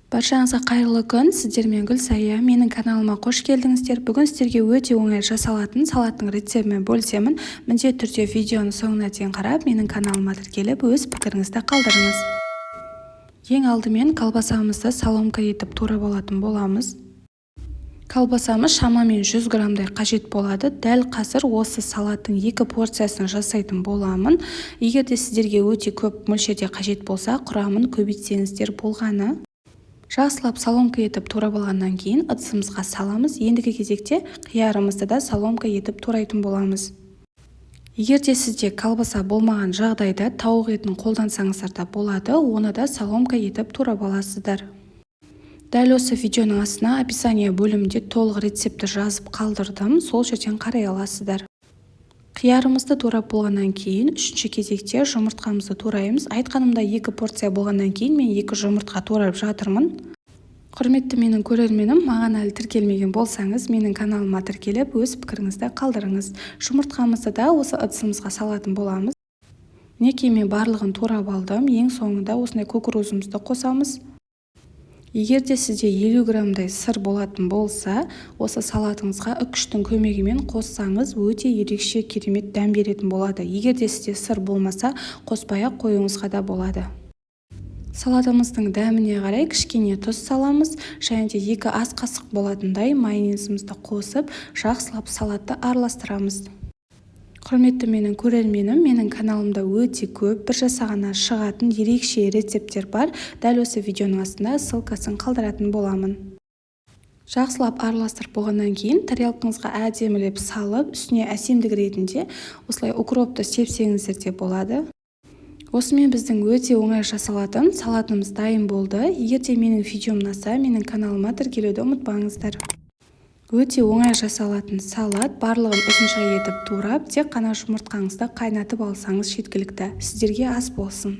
Баршаңызға қайырлы күн, сіздермен Гүлсая. Менің каналыма қош келдіңіздер. Бүгін сіздерге өте оңай жасалатын салаттың рецептімен бөлісемін. Міндетті түрде видеоны соңына дейін қарап, менің каналыма тіркеліп, өз пікіріңізді қалдырыңыз. Ең алдымен колбасамызды соломка етіп турап алатын боламыз. Колбасамыз шамамен 100 граммдай қажет болады. Дәл қазір осы салаттың 2 порциясын жасайтын боламын. Егер де сіздерге өте көп мөлшерде қажет болса, құрамын көбейтсеңіздер болғаны. Жақсылап соломка етіп турап алғаннан кейін ыдысымызға саламыз. Ендігі кезекте қиярымызды да соломка етіп турайтын боламыз. Егер де сізде колбаса болмаған жағдайда тауық етін қолдансаңыздар да болады, оны да соломка етіп турап аласыздар. Дәл осы видеоның астына описание бөлімінде толық рецепті жазып қалдырдым, сол жерден қарай аласыздар. Қиярымызды турап болғаннан кейін, үшінші кезекте жұмыртқамызды тураймыз. Айтқанымда 2 порция болғаннан кейін мен 2 жұмыртқа турап жатырмын. Құрметті менің көрерменім, маған әлі тіркелмеген болсаңыз, менің каналыма тіркеліп, өз пікіріңізді қалдырыңыз. Жұмыртқамызды да осы ыдысымызға салатын боламыз. Некеме барлығын турап алдым. Ең соңында осындай кукурузымызды қосамыз. Егер де сізде 50 граммдай сыр болатын болса, осы салатыңызға үкіштің көмегімен қоссаңыз, өте ерекше керемет дәм беретін болады. Егер де сізде сыр болмаса, қоспай-ақ қоюыңызға да болады. Салатымыздың дәміне қарай кішкене тұз саламыз, және де 2 ас қасық болатындай майонезімізді қосып, жақсылап салатты араластырамыз. Құрметті менің көрерменім, менің каналымда өте көп бір жасағаннан шығатын ерекше рецепттер бар. Дәл осы видеоның астында ссылкасын қалдыратын боламын. Жақсылап араластырып болғаннан кейін тарелкаңызға әдемілеп салып, үстіне әсемдік ретінде осылай укропты сепсеңіздер де болады. Осымен біздің өте оңай жасалатын салатымыз дайын болды. Егер де менің видеом ұнаса, менің каналыма тіркелуді ұмытпаңыздар. Өте оңай жасалатын салат, барлығын ұзынша етіп турап, тек қана жұмыртқаңызды қайнатып алсаңыз жеткілікті. Сіздерге ас болсын.